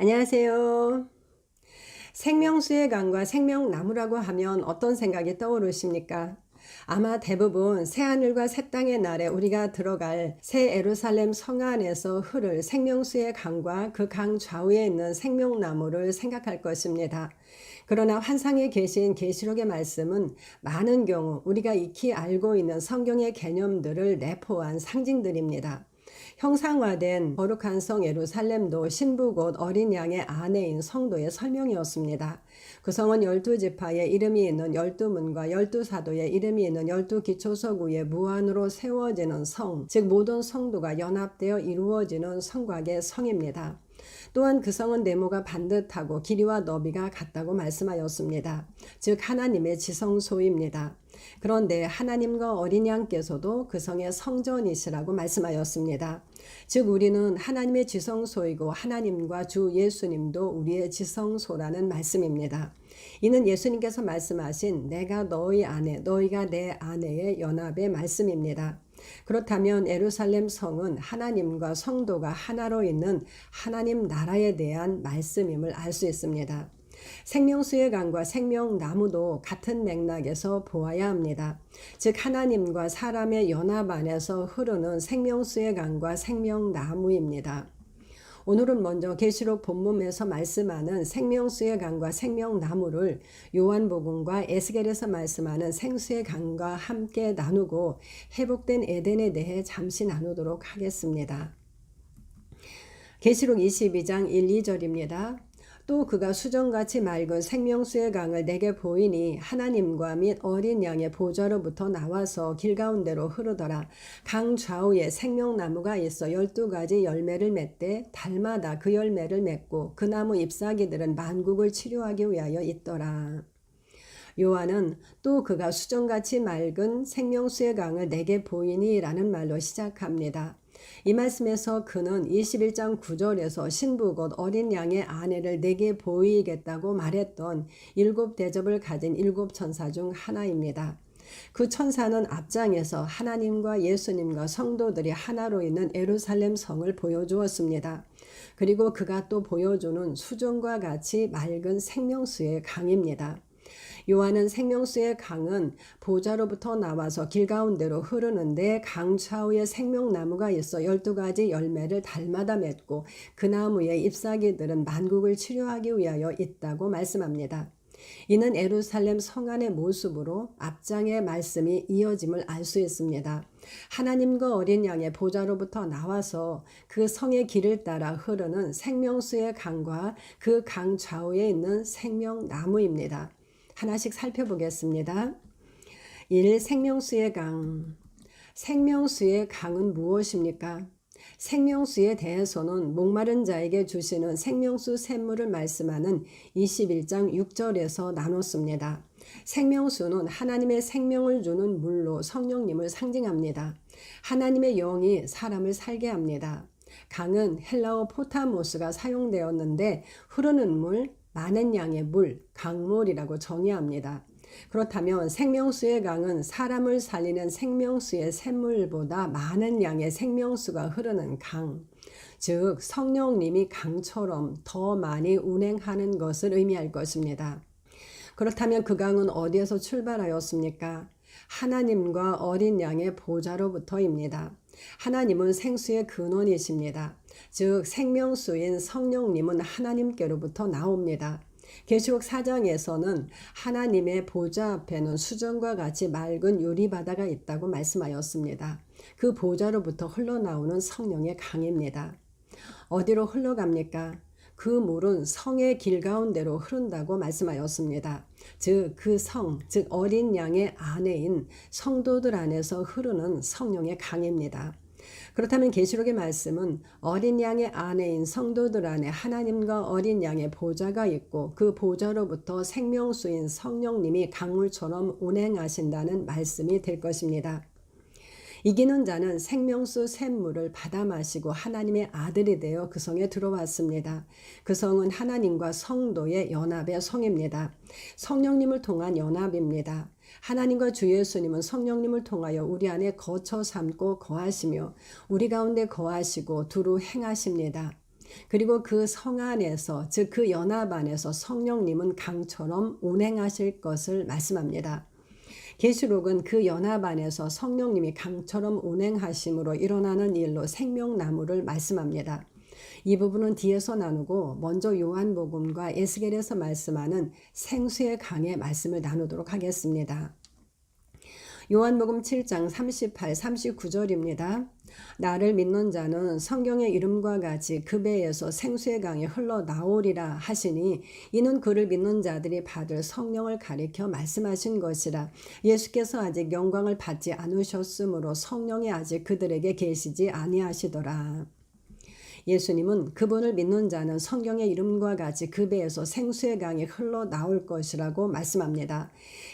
안녕하세요. 생명수의 강과 생명나무라고 하면 어떤 생각이 떠오르십니까? 아마 대부분 새하늘과 새 땅의 날에 우리가 들어갈 새 예루살렘 성 안에서 흐를 생명수의 강과 그 강 좌우에 있는 생명나무를 생각할 것입니다. 그러나 환상에 계신 계시록의 말씀은 많은 경우 우리가 익히 알고 있는 성경의 개념들을 내포한 상징들입니다. 형상화된 거룩한 성 예루살렘도 신부 곧 어린 양의 아내인 성도의 설명이었습니다. 그 성은 12지파의 이름이 있는 12문과 12사도의 이름이 있는 12기초석 위에 무한으로 세워지는 성, 즉 모든 성도가 연합되어 이루어지는 성곽의 성입니다. 또한 그 성은 네모가 반듯하고 길이와 너비가 같다고 말씀하였습니다. 즉 하나님의 지성소입니다. 그런데 하나님과 어린 양께서도 그 성의 성전이시라고 말씀하였습니다. 즉 우리는 하나님의 지성소이고 하나님과 주 예수님도 우리의 지성소라는 말씀입니다. 이는 예수님께서 말씀하신 내가 너희 안에 너희가 내 안에의 연합의 말씀입니다. 그렇다면 예루살렘 성은 하나님과 성도가 하나로 있는 하나님 나라에 대한 말씀임을 알 수 있습니다. 생명수의 강과 생명나무도 같은 맥락에서 보아야 합니다. 즉 하나님과 사람의 연합 안에서 흐르는 생명수의 강과 생명나무입니다. 오늘은 먼저 계시록 본문에서 말씀하는 생명수의 강과 생명나무를 요한복음과 에스겔에서 말씀하는 생수의 강과 함께 나누고 회복된 에덴에 대해 잠시 나누도록 하겠습니다. 계시록 22장 1, 2절입니다. 또 그가 수정같이 맑은 생명수의 강을 내게 보이니 하나님과 및 어린 양의 보좌로부터 나와서 길 가운데로 흐르더라. 강 좌우에 생명나무가 있어 12가지 열매를 맺되 달마다 그 열매를 맺고 그 나무 잎사귀들은 만국을 치료하기 위하여 있더라. 요한은 또 그가 수정같이 맑은 생명수의 강을 내게 보이니 라는 말로 시작합니다. 이 말씀에서 그는 21장 9절에서 신부 곧 어린 양의 아내를 내게 보이겠다고 말했던 7대접을 가진 7천사 중 하나입니다. 그 천사는 앞장에서 하나님과 예수님과 성도들이 하나로 있는 예루살렘 성을 보여주었습니다. 그리고 그가 또 보여주는 수정과 같이 맑은 생명수의 강입니다. 요한은 생명수의 강은 보좌로부터 나와서 길 가운데로 흐르는데 강 좌우에 생명나무가 있어 12가지 열매를 달마다 맺고 그 나무의 잎사귀들은 만국을 치료하기 위하여 있다고 말씀합니다. 이는 예루살렘 성 안의 모습으로 앞장의 말씀이 이어짐을 알 수 있습니다. 하나님과 어린 양의 보좌로부터 나와서 그 성의 길을 따라 흐르는 생명수의 강과 그 강 좌우에 있는 생명나무입니다. 하나씩 살펴보겠습니다. 1. 생명수의 강. 생명수의 강은 무엇입니까? 생명수에 대해서는 목마른 자에게 주시는 생명수 샘물을 말씀하는 21장 6절에서 나눴습니다. 생명수는 하나님의 생명을 주는 물로 성령님을 상징합니다. 하나님의 영이 사람을 살게 합니다. 강은 헬라어 포타모스가 사용되었는데 흐르는 물, 많은 양의 물, 강물이라고 정의합니다. 그렇다면 생명수의 강은 사람을 살리는 생명수의 샘물보다 많은 양의 생명수가 흐르는 강, 즉 성령님이 강처럼 더 많이 운행하는 것을 의미할 것입니다. 그렇다면 그 강은 어디에서 출발하였습니까? 하나님과 어린 양의 보좌로부터입니다. 하나님은 생수의 근원이십니다. 즉 생명수인 성령님은 하나님께로부터 나옵니다. 계시록 4장에서는 하나님의 보좌 앞에는 수정과 같이 맑은 유리바다가 있다고 말씀하였습니다. 그 보좌로부터 흘러나오는 성령의 강입니다. 어디로 흘러갑니까? 그 물은 성의 길 가운데로 흐른다고 말씀하였습니다. 즉 그 성, 즉 어린 양의 아내인 성도들 안에서 흐르는 성령의 강입니다. 그렇다면 계시록의 말씀은 어린 양의 아내인 성도들 안에 하나님과 어린 양의 보좌가 있고 그 보좌로부터 생명수인 성령님이 강물처럼 운행하신다는 말씀이 될 것입니다. 이기는 자는 생명수 샘물을 받아 마시고 하나님의 아들이 되어 그 성에 들어왔습니다. 그 성은 하나님과 성도의 연합의 성입니다. 성령님을 통한 연합입니다. 하나님과 주 예수님은 성령님을 통하여 우리 안에 거처 삼고 거하시며 우리 가운데 거하시고 두루 행하십니다. 그리고 그 성 안에서, 즉 그 연합 안에서 성령님은 강처럼 운행하실 것을 말씀합니다. 계시록은 그 연합 안에서 성령님이 강처럼 운행하심으로 일어나는 일로 생명나무를 말씀합니다. 이 부분은 뒤에서 나누고 먼저 요한복음과 에스겔에서 말씀하는 생수의 강의 말씀을 나누도록 하겠습니다. 요한복음 7장 38, 39절입니다. 나를 믿는 자는 성경의 이름과 같이 그 배에서 생수의 강이 흘러나오리라 하시니 이는 그를 믿는 자들이 받을 성령을 가리켜 말씀하신 것이라. 예수께서 아직 영광을 받지 않으셨으므로 성령이 아직 그들에게 계시지 아니하시더라. 예수님은 그분을 믿는 자는 성경의 이름과 같이 그 배에서 생수의 강이 흘러나올 것이라고 말씀합니다.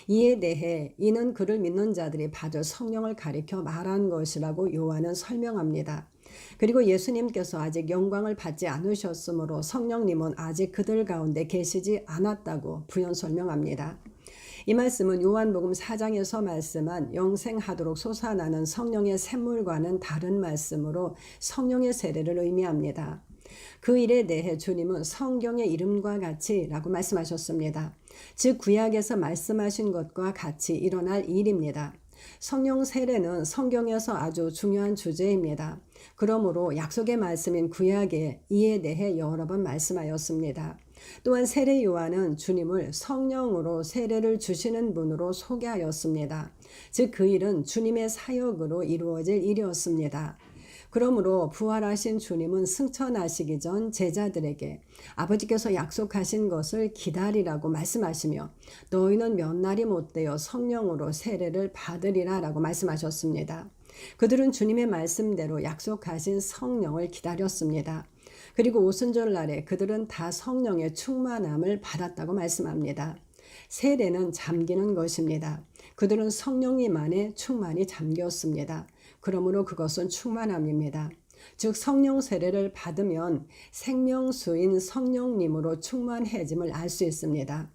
이에 대해 이는 그를 믿는 자들이 받을 성령을 가리켜 말한 것이라고 요한은 설명합니다. 그리고 예수님께서 아직 영광을 받지 않으셨으므로 성령님은 아직 그들 가운데 계시지 않았다고 부연 설명합니다. 이 말씀은 요한복음 4장에서 말씀한 영생하도록 솟아나는 성령의 샘물과는 다른 말씀으로 성령의 세례를 의미합니다. 그 일에 대해 주님은 성경의 이름과 같이 라고 말씀하셨습니다. 즉 구약에서 말씀하신 것과 같이 일어날 일입니다. 성령 세례는 성경에서 아주 중요한 주제입니다. 그러므로 약속의 말씀인 구약에 이에 대해 여러 번 말씀하였습니다. 또한 세례 요한은 주님을 성령으로 세례를 주시는 분으로 소개하였습니다. 즉 그 일은 주님의 사역으로 이루어질 일이었습니다. 그러므로 부활하신 주님은 승천하시기 전 제자들에게 아버지께서 약속하신 것을 기다리라고 말씀하시며 너희는 몇 날이 못되어 성령으로 세례를 받으리라 라고 말씀하셨습니다. 그들은 주님의 말씀대로 약속하신 성령을 기다렸습니다. 그리고 오순절날에 그들은 다 성령의 충만함을 받았다고 말씀합니다. 세례는 잠기는 것입니다. 그들은 성령님 안에 충만히 잠겼습니다. 그러므로 그것은 충만함입니다. 즉 성령 세례를 받으면 생명수인 성령님으로 충만해짐을 알 수 있습니다.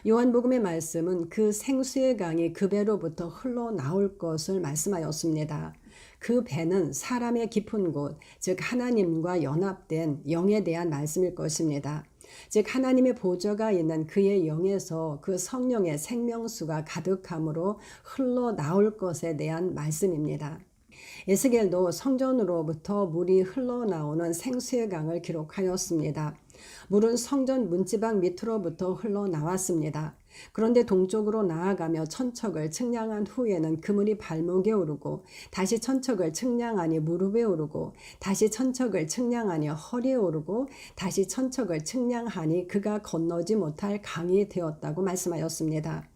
요한복음의 말씀은 그 생수의 강이 그 배로부터 흘러나올 것을 말씀하였습니다. 그 배는 사람의 깊은 곳, 즉 하나님과 연합된 영에 대한 말씀일 것입니다. 즉 하나님의 보좌가 있는 그의 영에서 그 성령의 생명수가 가득함으로 흘러나올 것에 대한 말씀입니다. 에스겔도 성전으로부터 물이 흘러나오는 생수의 강을 기록하였습니다. 물은 성전 문지방 밑으로부터 흘러나왔습니다. 그런데 동쪽으로 나아가며 천척을 측량한 후에는 그 물이 발목에 오르고 다시 천척을 측량하니 무릎에 오르고 다시 천척을 측량하니 허리에 오르고 다시 천척을 측량하니 그가 건너지 못할 강이 되었다고 말씀하였습니다.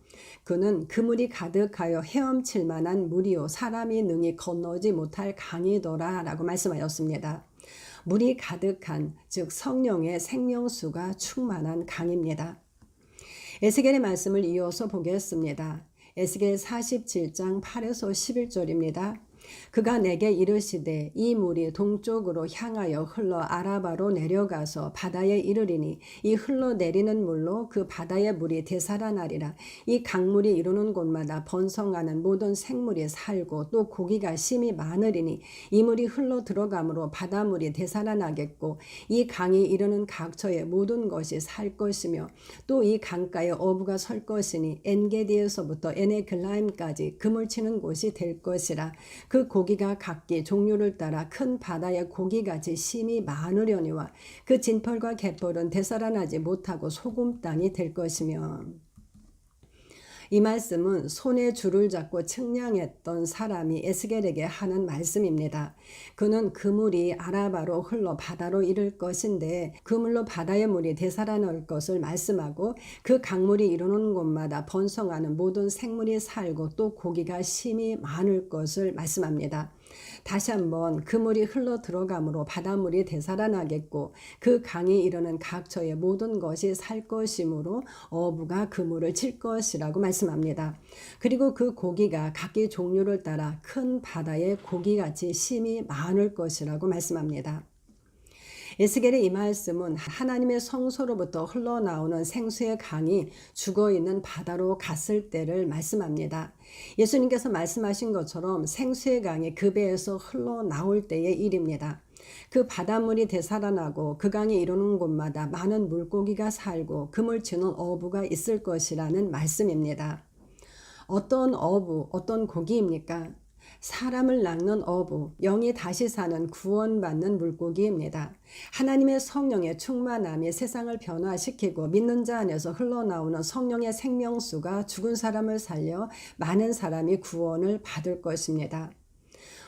그는 그 물이 가득하여 헤엄칠 만한 물이요 사람이 능히 건너지 못할 강이더라 라고 말씀하였습니다. 물이 가득한 즉 성령의 생명수가 충만한 강입니다. 에스겔의 말씀을 이어서 보겠습니다. 에스겔 47장 8에서 11절입니다. 그가 내게 이르시되 이 물이 동쪽으로 향하여 흘러 아라바로 내려가서 바다에 이르리니 이 흘러내리는 물로 그 바다의 물이 되살아나리라. 이 강물이 이르는 곳마다 번성하는 모든 생물이 살고 또 고기가 심히 많으리니 이 물이 흘러 들어가므로 바다물이 되살아나겠고 이 강이 이르는 각처의 모든 것이 살 것이며 또 이 강가에 어부가 설 것이니 엔게디에서부터 에네글라임까지 그물 치는 곳이 될 것이라. 그 고기가 각기 종류를 따라 큰 바다의 고기같이 심히 많으려니와 그 진펄과 갯벌은 되살아나지 못하고 소금 땅이 될 것이며. 이 말씀은 손에 줄을 잡고 측량했던 사람이 에스겔에게 하는 말씀입니다. 그는 그물이 아라바로 흘러 바다로 이를 것인데 그물로 바다의 물이 되살아날 것을 말씀하고 그 강물이 이르는 곳마다 번성하는 모든 생물이 살고 또 고기가 심히 많을 것을 말씀합니다. 다시 한번 그물이 흘러 들어가므로 바닷물이 되살아나겠고 그 강이 이르는 각처의 모든 것이 살 것이므로 어부가 그물을 칠 것이라고 말씀합니다. 그리고 그 고기가 각기 종류를 따라 큰 바다의 고기같이 심히 많을 것이라고 말씀합니다. 에스겔의 이 말씀은 하나님의 성소로부터 흘러나오는 생수의 강이 죽어있는 바다로 갔을 때를 말씀합니다. 예수님께서 말씀하신 것처럼 생수의 강이 그 배에서 흘러나올 때의 일입니다. 그 바닷물이 되살아나고 그 강이 이르는 곳마다 많은 물고기가 살고 금을 치는 어부가 있을 것이라는 말씀입니다. 어떤 어부, 어떤 고기입니까? 사람을 낚는 어부, 영이 다시 사는 구원받는 물고기입니다. 하나님의 성령의 충만함이 세상을 변화시키고 믿는 자 안에서 흘러나오는 성령의 생명수가 죽은 사람을 살려 많은 사람이 구원을 받을 것입니다.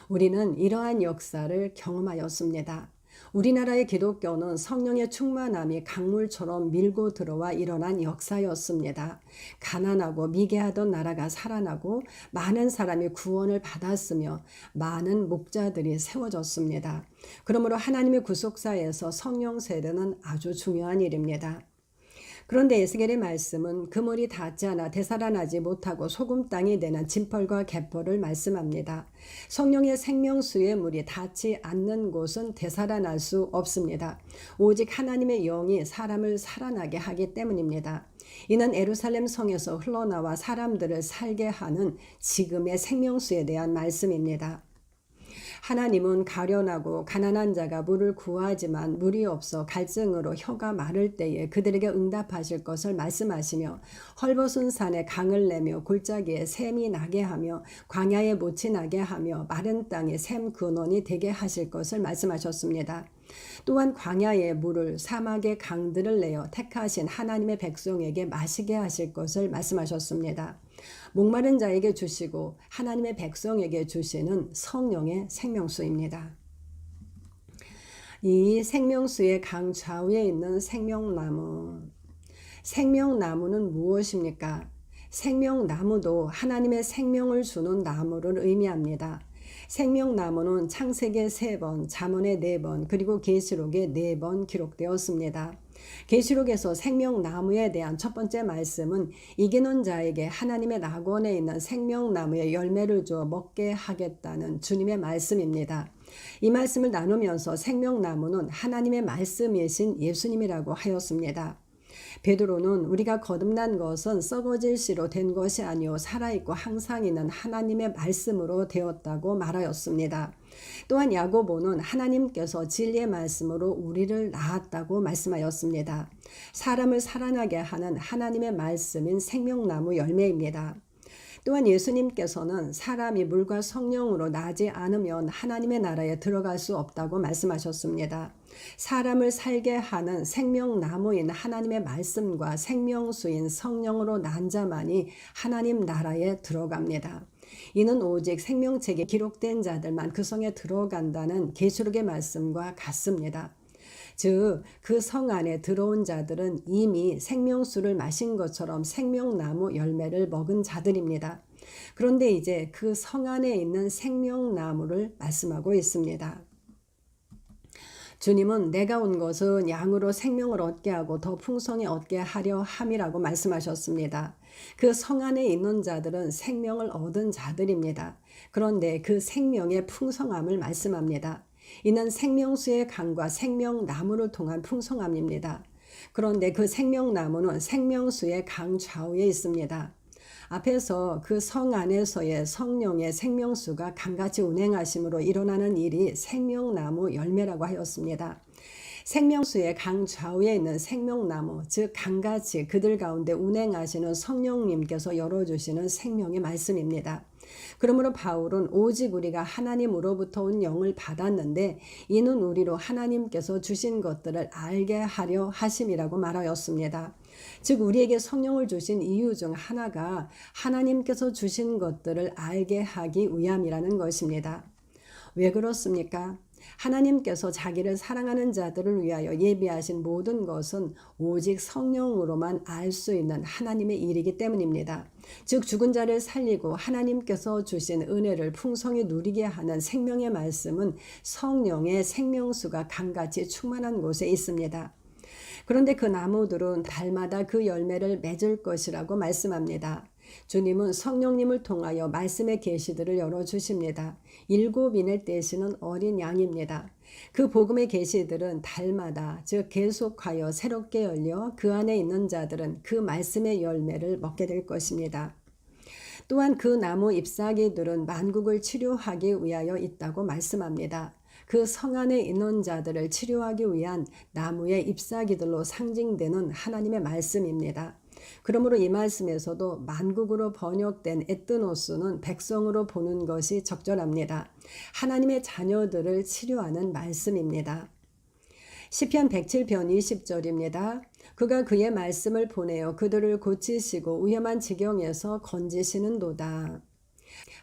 우리는 이러한 역사를 경험하였습니다. 우리나라의 기독교는 성령의 충만함이 강물처럼 밀고 들어와 일어난 역사였습니다. 가난하고 미개하던 나라가 살아나고 많은 사람이 구원을 받았으며 많은 목자들이 세워졌습니다. 그러므로 하나님의 구속사에서 성령 세례는 아주 중요한 일입니다. 그런데 에스겔의 말씀은 그물이 닿지 않아 되살아나지 못하고 소금 땅이 되는 진펄과 갯벌을 말씀합니다. 성령의 생명수의 물이 닿지 않는 곳은 되살아날 수 없습니다. 오직 하나님의 영이 사람을 살아나게 하기 때문입니다. 이는 예루살렘 성에서 흘러나와 사람들을 살게 하는 지금의 생명수에 대한 말씀입니다. 하나님은 가련하고 가난한 자가 물을 구하지만 물이 없어 갈증으로 혀가 마를 때에 그들에게 응답하실 것을 말씀하시며 헐벗은 산에 강을 내며 골짜기에 샘이 나게 하며 광야에 못이 나게 하며 마른 땅에 샘 근원이 되게 하실 것을 말씀하셨습니다. 또한 광야의 물을 사막의 강들을 내어 택하신 하나님의 백성에게 마시게 하실 것을 말씀하셨습니다. 목마른 자에게 주시고 하나님의 백성에게 주시는 성령의 생명수입니다. 이 생명수의 강 좌우에 있는 생명나무. 생명나무는 무엇입니까? 생명나무도 하나님의 생명을 주는 나무를 의미합니다. 생명나무는 창세기에 3번, 잠언에 4번, 그리고 계시록에 4번 기록되었습니다. 계시록에서 생명나무에 대한 첫 번째 말씀은 이기는 자에게 하나님의 낙원에 있는 생명나무의 열매를 주어 먹게 하겠다는 주님의 말씀입니다. 이 말씀을 나누면서 생명나무는 하나님의 말씀이신 예수님이라고 하였습니다. 베드로는 우리가 거듭난 것은 썩어질 씨로 된 것이 아니요 살아있고 항상 있는 하나님의 말씀으로 되었다고 말하였습니다. 또한 야고보는 하나님께서 진리의 말씀으로 우리를 낳았다고 말씀하였습니다. 사람을 살아나게 하는 하나님의 말씀인 생명나무 열매입니다. 또한 예수님께서는 사람이 물과 성령으로 나지 않으면 하나님의 나라에 들어갈 수 없다고 말씀하셨습니다. 사람을 살게 하는 생명나무인 하나님의 말씀과 생명수인 성령으로 난 자만이 하나님 나라에 들어갑니다. 이는 오직 생명책에 기록된 자들만 그 성에 들어간다는 계시록의 말씀과 같습니다. 즉, 그 성 안에 들어온 자들은 이미 생명수를 마신 것처럼 생명나무 열매를 먹은 자들입니다. 그런데 이제 그 성 안에 있는 생명나무를 말씀하고 있습니다. 주님은 내가 온 것은 양으로 생명을 얻게 하고 더 풍성히 얻게 하려 함이라고 말씀하셨습니다. 그 성 안에 있는 자들은 생명을 얻은 자들입니다. 그런데 그 생명의 풍성함을 말씀합니다. 이는 생명수의 강과 생명나무를 통한 풍성함입니다. 그런데 그 생명나무는 생명수의 강 좌우에 있습니다. 앞에서 그 성 안에서의 성령의 생명수가 강같이 운행하심으로 일어나는 일이 생명나무 열매라고 하였습니다. 생명수의 강 좌우에 있는 생명나무, 즉 강같이 그들 가운데 운행하시는 성령님께서 열어주시는 생명의 말씀입니다. 그러므로 바울은 오직 우리가 하나님으로부터 온 영을 받았는데 이는 우리로 하나님께서 주신 것들을 알게 하려 하심이라고 말하였습니다. 즉 우리에게 성령을 주신 이유 중 하나가 하나님께서 주신 것들을 알게 하기 위함이라는 것입니다. 왜 그렇습니까? 하나님께서 자기를 사랑하는 자들을 위하여 예비하신 모든 것은 오직 성령으로만 알 수 있는 하나님의 일이기 때문입니다. 즉 죽은 자를 살리고 하나님께서 주신 은혜를 풍성히 누리게 하는 생명의 말씀은 성령의 생명수가 강같이 충만한 곳에 있습니다. 그런데 그 나무들은 달마다 그 열매를 맺을 것이라고 말씀합니다. 주님은 성령님을 통하여 말씀의 계시들을 열어주십니다. 7인을 떼시는 어린 양입니다. 그 복음의 계시들은 달마다 즉 계속하여 새롭게 열려 그 안에 있는 자들은 그 말씀의 열매를 먹게 될 것입니다. 또한 그 나무 잎사귀들은 만국을 치료하기 위하여 있다고 말씀합니다. 그 성 안에 있는 자들을 치료하기 위한 나무의 잎사귀들로 상징되는 하나님의 말씀입니다. 그러므로 이 말씀에서도 만국으로 번역된 에뜨노스는 백성으로 보는 것이 적절합니다. 하나님의 자녀들을 치료하는 말씀입니다. 시편 107편 20절입니다. 그가 그의 말씀을 보내어 그들을 고치시고 위험한 지경에서 건지시는도다.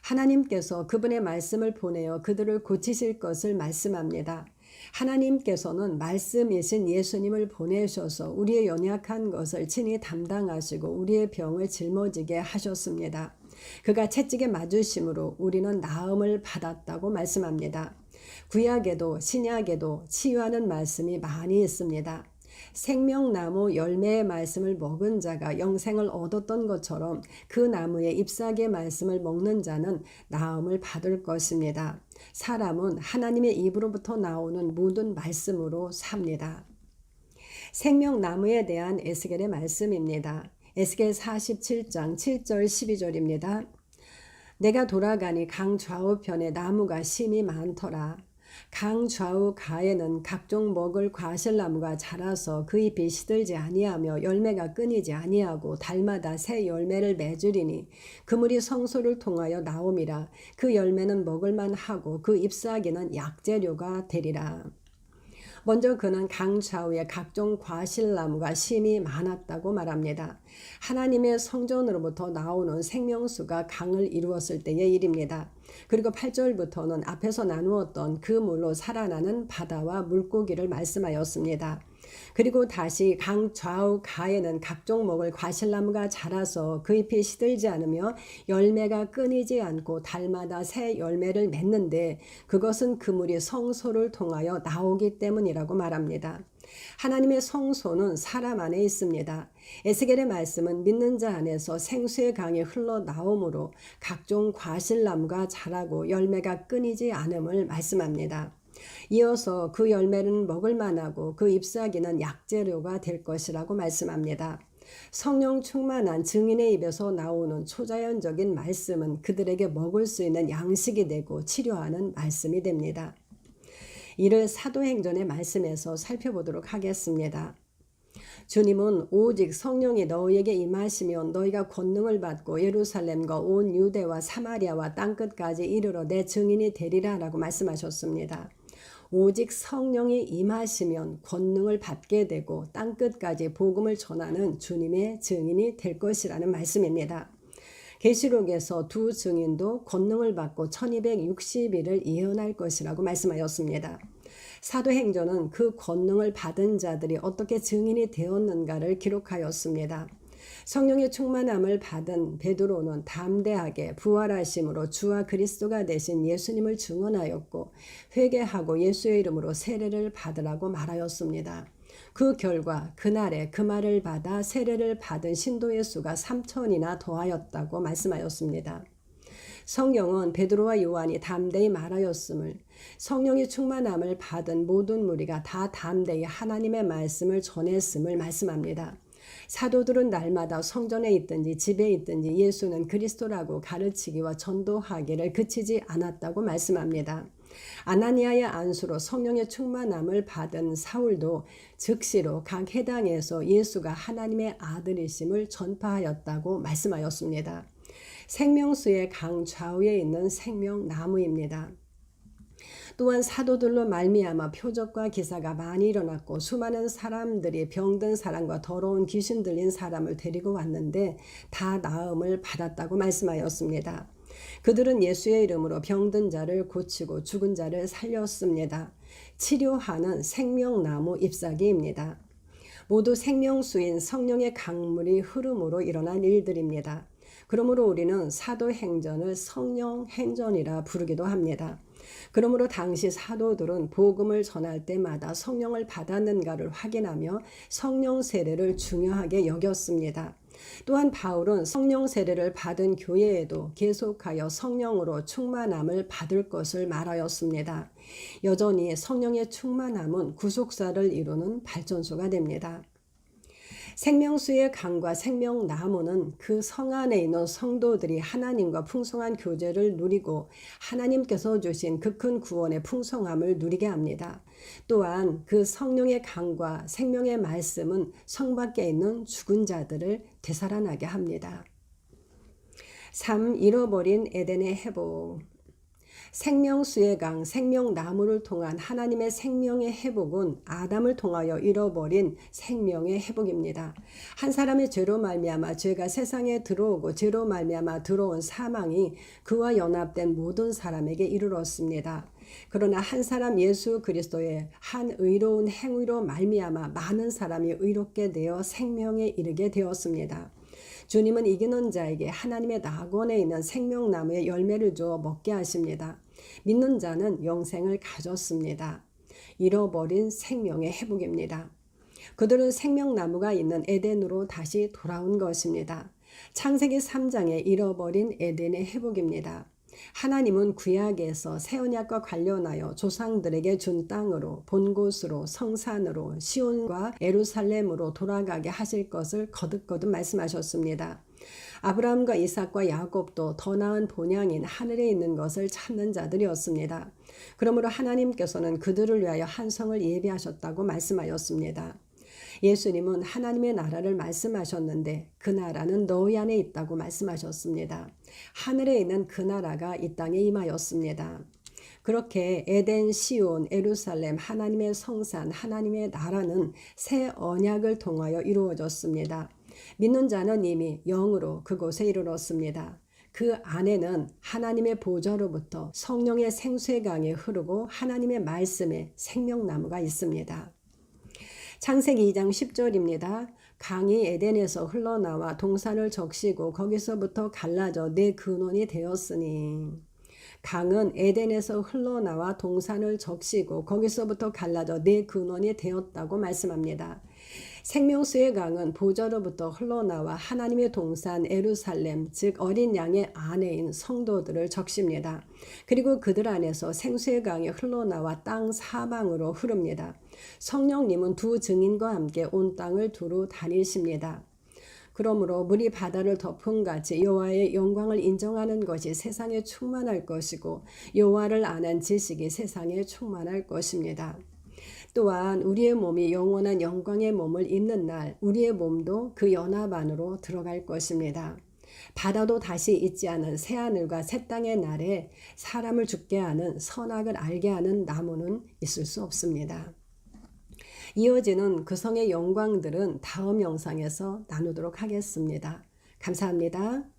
하나님께서 그분의 말씀을 보내어 그들을 고치실 것을 말씀합니다. 하나님께서는 말씀이신 예수님을 보내셔서 우리의 연약한 것을 친히 담당하시고 우리의 병을 짊어지게 하셨습니다. 그가 채찍에 맞으심으로 우리는 나음을 받았다고 말씀합니다. 구약에도 신약에도 치유하는 말씀이 많이 있습니다. 생명나무 열매의 말씀을 먹은 자가 영생을 얻었던 것처럼 그 나무의 잎사귀의 말씀을 먹는 자는 나음을 받을 것입니다. 사람은 하나님의 입으로부터 나오는 모든 말씀으로 삽니다. 생명나무에 대한 에스겔의 말씀입니다. 에스겔 47장 7절 12절입니다. 내가 돌아가니 강 좌우편에 나무가 심이 많더라. 강 좌우 가에는 각종 먹을 과실나무가 자라서 그 잎이 시들지 아니하며 열매가 끊이지 아니하고 달마다 새 열매를 맺으리니 그물이 성소를 통하여 나옴이라. 그 열매는 먹을만 하고 그 잎사귀는 약재료가 되리라. 먼저 그는 강 좌우에 각종 과실나무가 심이 많았다고 말합니다. 하나님의 성전으로부터 나오는 생명수가 강을 이루었을 때의 일입니다. 그리고 8절부터는 앞에서 나누었던 그 물로 살아나는 바다와 물고기를 말씀하였습니다. 그리고 다시 강 좌우 가에는 각종 먹을 과실나무가 자라서 그 잎이 시들지 않으며 열매가 끊이지 않고 달마다 새 열매를 맺는데 그것은 그물이 성소를 통하여 나오기 때문이라고 말합니다. 하나님의 성소는 사람 안에 있습니다. 에스겔의 말씀은 믿는 자 안에서 생수의 강이 흘러나오므로 각종 과실나무가 자라고 열매가 끊이지 않음을 말씀합니다. 이어서 그 열매는 먹을 만하고 그 잎사귀는 약재료가 될 것이라고 말씀합니다. 성령 충만한 증인의 입에서 나오는 초자연적인 말씀은 그들에게 먹을 수 있는 양식이 되고 치료하는 말씀이 됩니다. 이를 사도행전의 말씀에서 살펴보도록 하겠습니다. 주님은 오직 성령이 너희에게 임하시면 너희가 권능을 받고 예루살렘과 온 유대와 사마리아와 땅끝까지 이르러 내 증인이 되리라 라고 말씀하셨습니다. 오직 성령이 임하시면 권능을 받게 되고 땅끝까지 복음을 전하는 주님의 증인이 될 것이라는 말씀입니다. 계시록에서 두 증인도 권능을 받고 1260일을 예언할 것이라고 말씀하였습니다. 사도행전은 그 권능을 받은 자들이 어떻게 증인이 되었는가를 기록하였습니다. 성령의 충만함을 받은 베드로는 담대하게 부활하심으로 주와 그리스도가 되신 예수님을 증언하였고 회개하고 예수의 이름으로 세례를 받으라고 말하였습니다. 그 결과 그날에 그 말을 받아 세례를 받은 신도의 수가 3,000이나 더하였다고 말씀하였습니다. 성경은 베드로와 요한이 담대히 말하였음을 성령의 충만함을 받은 모든 무리가 다 담대히 하나님의 말씀을 전했음을 말씀합니다. 사도들은 날마다 성전에 있든지 집에 있든지 예수는 그리스도라고 가르치기와 전도하기를 그치지 않았다고 말씀합니다. 아나니아의 안수로 성령의 충만함을 받은 사울도 즉시로 각 해당에서 예수가 하나님의 아들이심을 전파하였다고 말씀하였습니다. 생명수의 강 좌우에 있는 생명나무입니다. 또한 사도들로 말미암아 표적과 기사가 많이 일어났고 수많은 사람들이 병든 사람과 더러운 귀신 들린 사람을 데리고 왔는데 다 나음을 받았다고 말씀하였습니다. 그들은 예수의 이름으로 병든 자를 고치고 죽은 자를 살렸습니다. 치료하는 생명나무 잎사귀입니다. 모두 생명수인 성령의 강물이 흐름으로 일어난 일들입니다. 그러므로 우리는 사도행전을 성령행전이라 부르기도 합니다. 그러므로 당시 사도들은 복음을 전할 때마다 성령을 받았는가를 확인하며 성령 세례를 중요하게 여겼습니다. 또한 바울은 성령 세례를 받은 교회에도 계속하여 성령으로 충만함을 받을 것을 말하였습니다. 여전히 성령의 충만함은 구속사를 이루는 발전소가 됩니다. 생명수의 강과 생명나무는 그 성 안에 있는 성도들이 하나님과 풍성한 교제를 누리고 하나님께서 주신 그 큰 구원의 풍성함을 누리게 합니다. 또한 그 성령의 강과 생명의 말씀은 성 밖에 있는 죽은 자들을 되살아나게 합니다. 3. 잃어버린 에덴의 회복. 생명수의 강, 생명나무를 통한 하나님의 생명의 회복은 아담을 통하여 잃어버린 생명의 회복입니다. 한 사람의 죄로 말미암아 죄가 세상에 들어오고 죄로 말미암아 들어온 사망이 그와 연합된 모든 사람에게 이르렀습니다. 그러나 한 사람 예수 그리스도의 한 의로운 행위로 말미암아 많은 사람이 의롭게 되어 생명에 이르게 되었습니다. 주님은 이기는 자에게 하나님의 낙원에 있는 생명나무의 열매를 주어 먹게 하십니다. 믿는 자는 영생을 가졌습니다. 잃어버린 생명의 회복입니다. 그들은 생명나무가 있는 에덴으로 다시 돌아온 것입니다. 창세기 3장의 잃어버린 에덴의 회복입니다. 하나님은 구약에서 새 언약과 관련하여 조상들에게 준 땅으로 본 곳으로 성산으로 시온과 예루살렘으로 돌아가게 하실 것을 거듭거듭 말씀하셨습니다. 아브라함과 이삭과 야곱도 더 나은 본향인 하늘에 있는 것을 찾는 자들이었습니다. 그러므로 하나님께서는 그들을 위하여 한 성을 예비하셨다고 말씀하였습니다. 예수님은 하나님의 나라를 말씀하셨는데 그 나라는 너희 안에 있다고 말씀하셨습니다. 하늘에 있는 그 나라가 이 땅에 임하였습니다. 그렇게 에덴, 시온, 예루살렘, 하나님의 성산, 하나님의 나라는 새 언약을 통하여 이루어졌습니다. 믿는 자는 이미 영으로 그곳에 이르렀습니다. 그 안에는 하나님의 보좌로부터 성령의 생수의 강이 흐르고 하나님의 말씀의 생명나무가 있습니다. 창세기 2장 10절입니다. 강이 에덴에서 흘러나와 동산을 적시고 거기서부터 갈라져 네 근원이 되었으니. 강은 에덴에서 흘러나와 동산을 적시고 거기서부터 갈라져 네 근원이 되었다고 말씀합니다. 생명수의 강은 보좌로부터 흘러나와 하나님의 동산 예루살렘 즉 어린 양의 아내인 성도들을 적십니다. 그리고 그들 안에서 생수의 강이 흘러나와 땅 사방으로 흐릅니다. 성령님은 두 증인과 함께 온 땅을 두루 다니십니다. 그러므로 물이 바다를 덮은 같이 여호와의 영광을 인정하는 것이 세상에 충만할 것이고 여호와를 아는 지식이 세상에 충만할 것입니다. 또한 우리의 몸이 영원한 영광의 몸을 입는 날 우리의 몸도 그 연합 안으로 들어갈 것입니다. 바다도 다시 있지 않은 새하늘과 새 땅의 날에 사람을 죽게 하는 선악을 알게 하는 나무는 있을 수 없습니다. 이어지는 그 성의 영광들은 다음 영상에서 나누도록 하겠습니다. 감사합니다.